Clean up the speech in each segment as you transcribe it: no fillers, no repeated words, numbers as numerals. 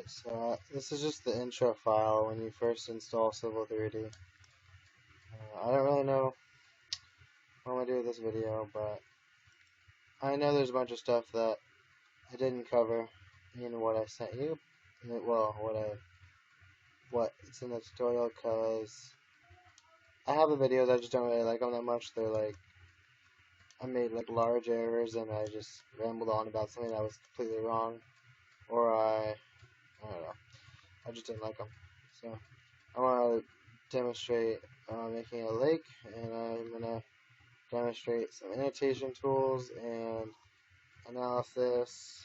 So this is just the intro file when you first install Civil 3D. I don't really know what I'm going to do with this video, but I know there's a bunch of stuff that I didn't cover in what I sent you. Well, what's in the tutorial, because I have the videos, I just don't really like them that much. They're like, I made like large errors and I just rambled on about something that was completely wrong, or I don't know, I just didn't like them. So I want to demonstrate making a lake, and I'm going to demonstrate some annotation tools and analysis.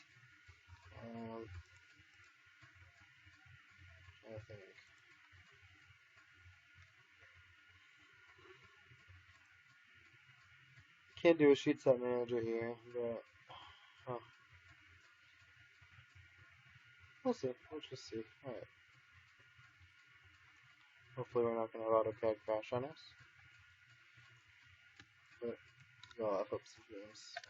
I think. Can't do a sheet set manager here, but we'll see. We'll just see. Alright. Hopefully we're not going to have AutoCAD crash on us. But, well, I've hoped some games, so.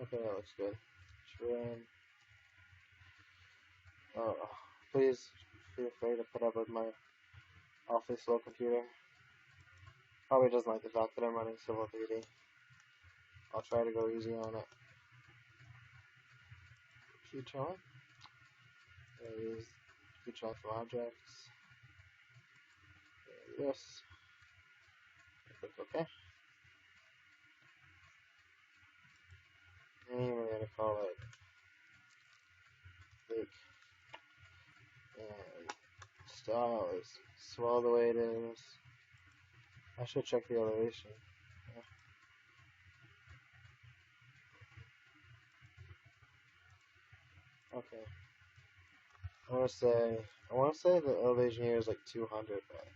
Okay, that looks good. Trim. Oh, please feel free to put up with my awfully slow computer. Probably doesn't like the fact that I'm running Civil 3D. I'll try to go easy on it. Qtron. There is Qtron from objects. Yes. Click OK. And we're going to call it lake. And style is swell the way it is. I should check the elevation. Yeah. Okay. I want to say the elevation here is like 200, but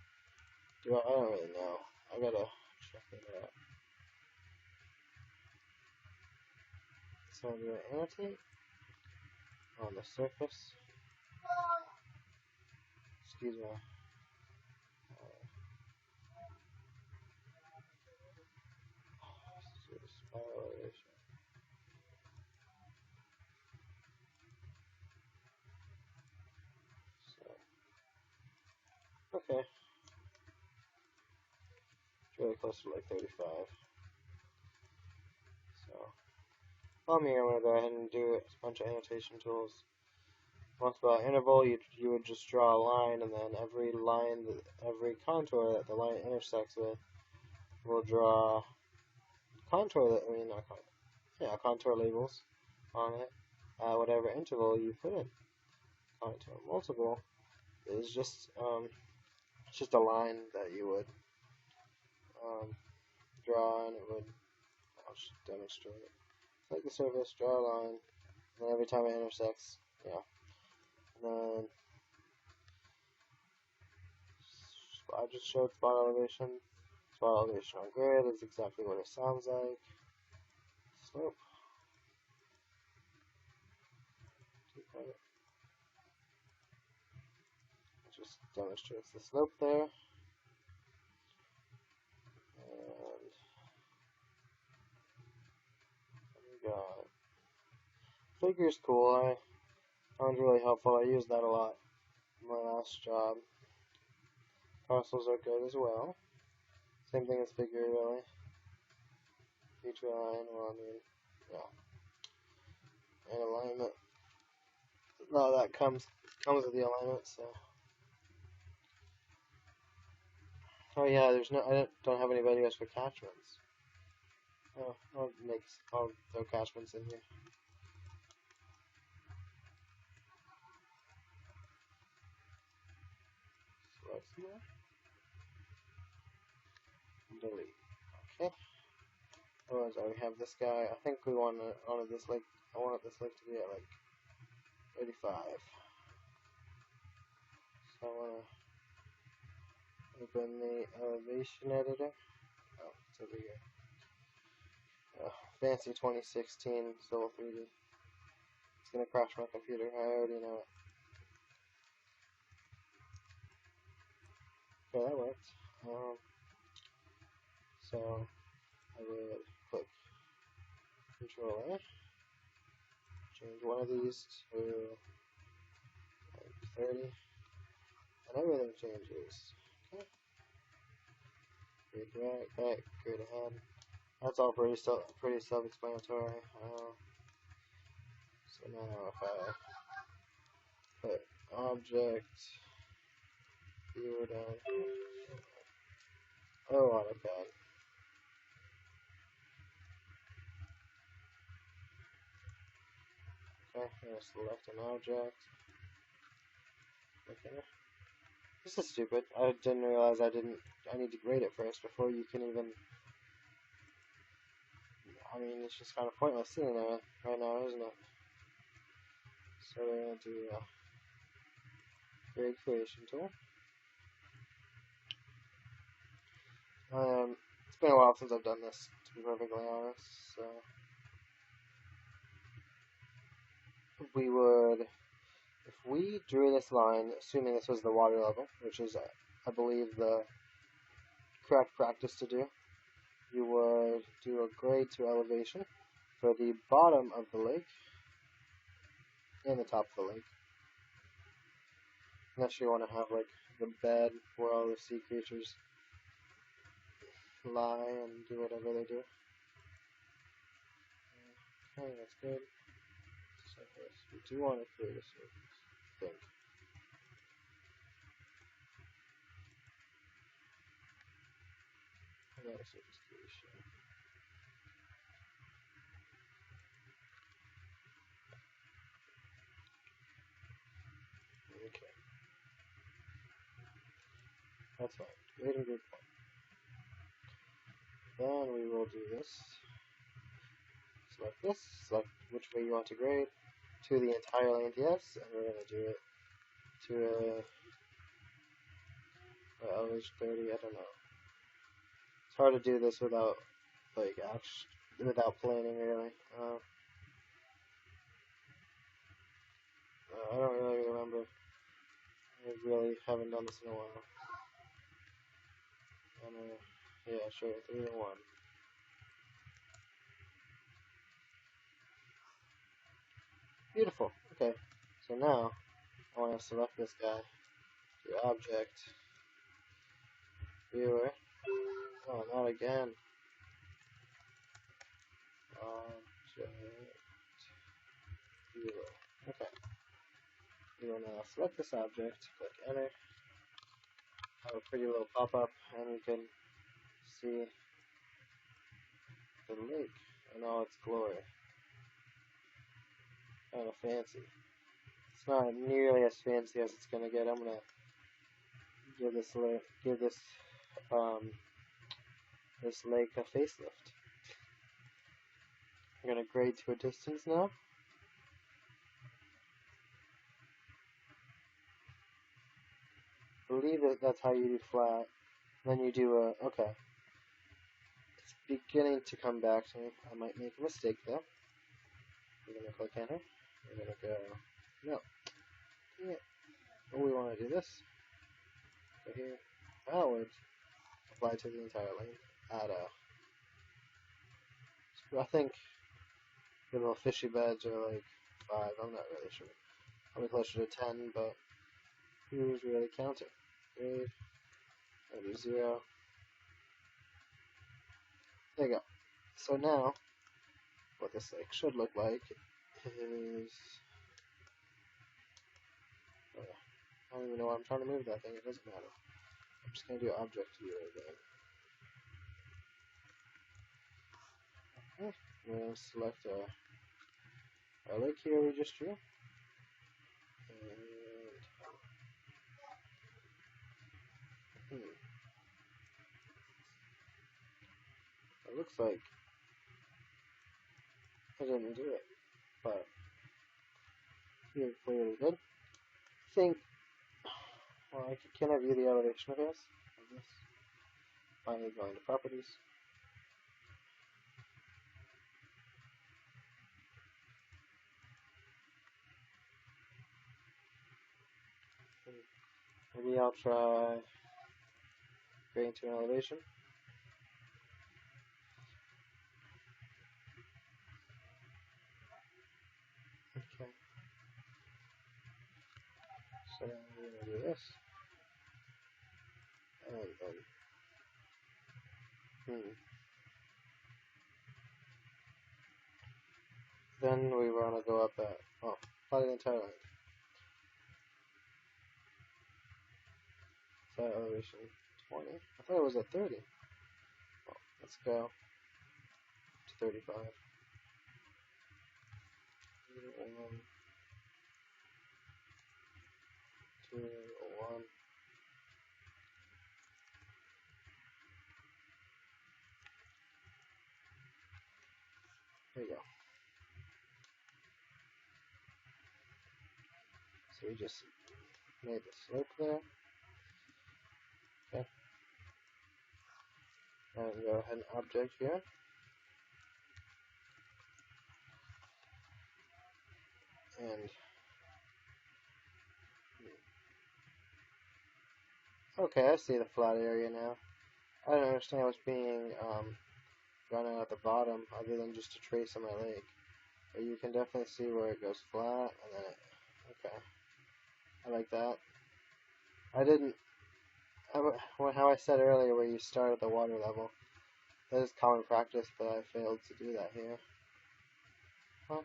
I don't really know. I gotta check it out. So I'm gonna annotate on the surface. Excuse me. Spot elevation. So, okay. It's really close to like 35. So, I'm gonna go ahead and do a bunch of annotation tools. Once about interval, you would just draw a line, and then every contour that the line intersects with will draw contour labels on it at whatever interval you put in. Contour multiple is just it's just a line that you would draw, and it would. I'll just demonstrate it. Select the surface, draw a line, and then every time it intersects, yeah. And then I just showed spot elevation. Spot elevation on grid is exactly what it sounds like. Slope. It just demonstrates the slope there. And we got figure's cool. I found it really helpful. I used that a lot in my last job. Parcels are good as well. Same thing as figure, really. Feature line, well, I mean, yeah. And alignment. No, that comes with the alignment, so. Oh yeah, I don't have any videos for catchments. Oh, I'll throw catchments in here. Select more. Delete. Okay. Otherwise, I have this guy. I think we wanted this lake. I wanted this lake to be at like 35. So I want to open the elevation editor. Oh, it's over here. fancy 2016 Civil 3D. It's gonna crash my computer, I already know it. Okay, that worked. So I would click Control A, change one of these to like 30, and everything changes. Okay. Create drag, back, create a head. That's all pretty self-explanatory. So now if I put object viewer down, oh, AutoCAD. Okay, I'm gonna select an object. Okay. This is stupid. I didn't realize I need to grade it first before you can even. I mean, it's just kind of pointless sitting there right now, isn't it? So we're gonna do a grade creation tool. It's been a while since I've done this, to be perfectly honest. So we would, if we drew this line, assuming this was the water level, which is, I believe, the correct practice to do, you would do a grade to elevation for the bottom of the lake and the top of the lake. Unless you want to have like the bed where all the sea creatures lie and do whatever they do. Okay, that's good. Surface. We do want to create a surface, I think. I got a surface creation. Okay. That's fine. Grade and grid point. Then we will do this. Select this. Select which way you want to grade. To the entire length, yes. And we're going to do it to elevation 30. I don't know. It's hard to do this without, like, without planning, really. I don't really remember. I really haven't done this in a while. Yeah, sure, 3 and 1. Beautiful. Okay, so now I want to select this guy. Do object, viewer. Oh, not again. Object, viewer. Okay. We will now select this object, click enter. Have a pretty little pop-up, and you can see the lake in all its glory. Kind of fancy. It's not nearly as fancy as it's gonna get. I'm gonna give this this lake a facelift. I'm gonna grade to a distance now. I believe that's how you do flat. Then you do a okay. It's beginning to come back to me. I might make a mistake though. We're gonna click enter. We're gonna go no. Yeah. Oh, we want to do this. Go here. That would apply to the entire lane. Add I think the little fishy beds are like 5. I'm not really sure. Probably closer to 10, but who's really counting? Grade. Maybe 0. There you go. So now, what this lake should look like is. I don't even know why I'm trying to move that thing. It doesn't matter. I'm just going to do object viewer again. Okay. We're going to select our lake here we just drew. And it looks like I didn't do it, but here clearly did. I think. Well, can I view the elevation of this? Finally going to properties. Maybe I'll try going to an elevation. Okay. So we're gonna do this. And then we want to go up at, oh, probably the entire length. So elevation 20. I thought it was at 30. Well, let's go to 35. 1, 2, 1. There you go. So we just made the slope there. Okay. And go ahead and object here. And okay, I see the flat area now. I don't understand what's being run out at the bottom other than just a trace on my lake. But you can definitely see where it goes flat and then it, okay. I like that. I didn't, how I said earlier where you start at the water level. That is common practice, but I failed to do that here. Well,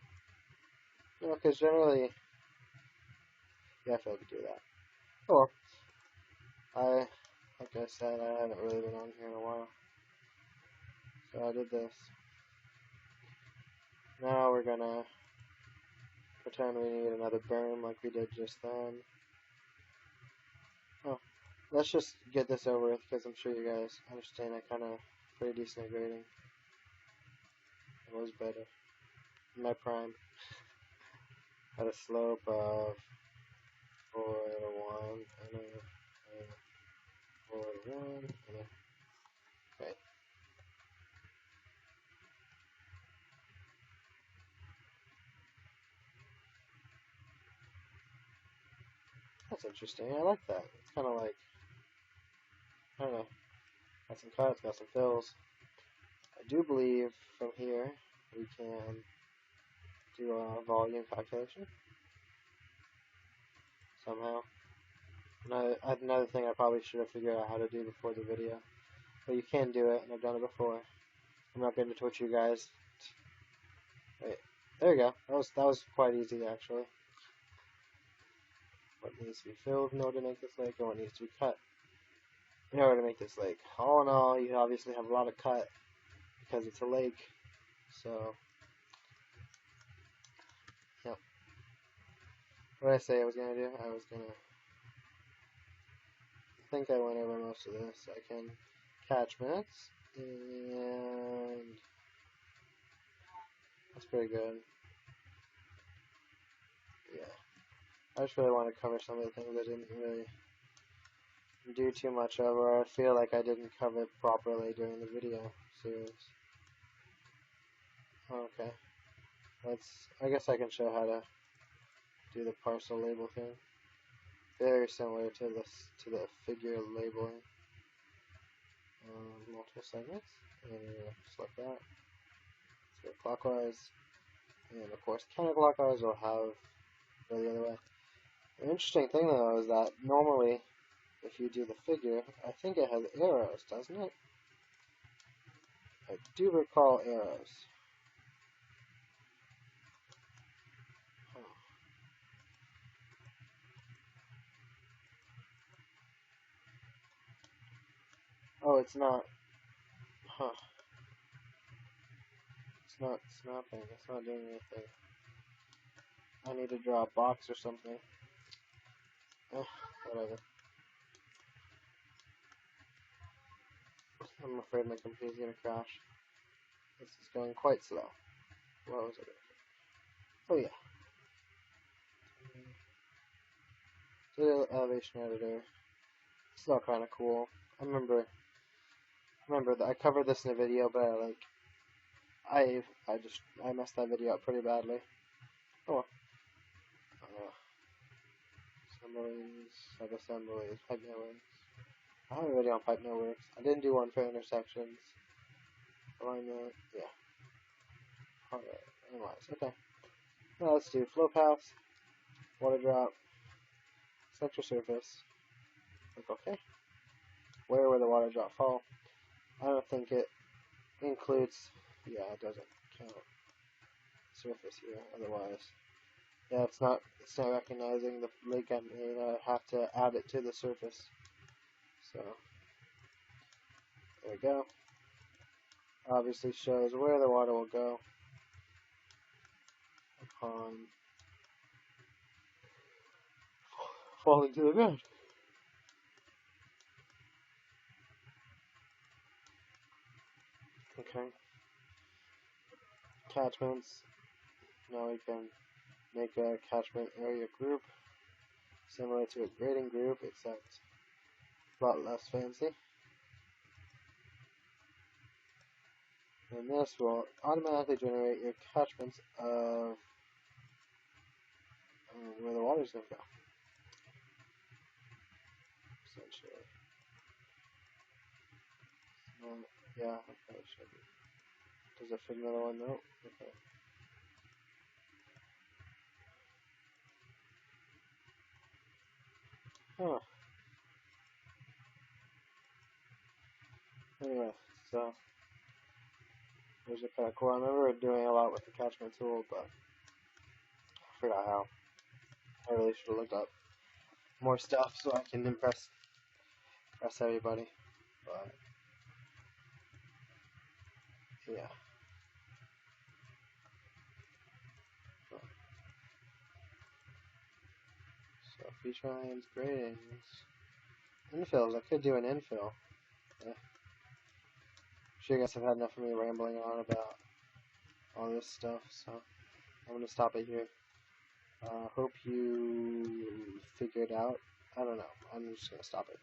you know, because generally, yeah, I failed to do that. Oh well. Like I said, I haven't really been on here in a while. So I did this. Now we're gonna pretend we need another berm like we did just then. Oh, let's just get this over with because I'm sure you guys understand I kind of pretty decent at grading. It was better. In my prime. At a slope of 4 to 1 and a 4 to 1 and a, okay. That's interesting. I like that. It's kind of like, I don't know, got some cuts, got some fills. I do believe from here we can do a volume calculation somehow. Another thing I probably should have figured out how to do before the video. But you can do it, and I've done it before. I'm not going to torture you guys. Wait, there you go. That was quite easy actually. What needs to be filled in order to make this lake, and what needs to be cut in order to make this lake. All in all, you obviously have a lot of cut because it's a lake. So, yep. What did I say I was gonna do? I think I went over most of this. I can catchments, and that's pretty good. Yeah. I just really want to cover some of the things I didn't really do too much of, or I feel like I didn't cover it properly during the video series. Okay. I guess I can show how to do the parcel label thing. Very similar to the figure labeling. Multiple segments, and just like that. So clockwise, and of course counterclockwise will have go the other way. The interesting thing though is that normally, if you do the figure, I think it has arrows, doesn't it? I do recall arrows. Oh, it's not. Huh. It's not snapping. It's not doing anything. I need to draw a box or something. Whatever. I'm afraid my computer's gonna crash. This is going quite slow. What was it? Oh yeah. The elevation editor. It's all kind of cool. I remember that I covered this in a video, but I messed that video up pretty badly. Oh, Assemblies, sub-assemblies, pipe networks. I have a video on pipe networks. I didn't do one for intersections. Alignment, yeah. Alright, analyze, okay. Now let's do flow paths, water drop, center surface. Click OK. Where will the water drop fall? I don't think it includes, yeah, it doesn't count surface here, otherwise. Yeah, it's not recognizing the lake. I mean, I have to add it to the surface. So, there we go. Obviously shows where the water will go upon falling to the ground. Okay. Catchments. Now we can make a catchment area group similar to a grading group, except a lot less fancy. And this will automatically generate your catchments of where the water's going to go. Essentially. Yeah, I probably should. Does it fit another one? No? Okay. Huh. Anyway, so those are kind of cool. I remember doing a lot with the catchment tool, but I forgot how. I really should have looked up more stuff so I can impress everybody. But yeah. So feature lines, gradings, infills. I could do an infill. Yeah. Sure, you guys have had enough of me rambling on about all this stuff, so I'm gonna stop it here. Hope you figured out. I don't know. I'm just gonna stop it.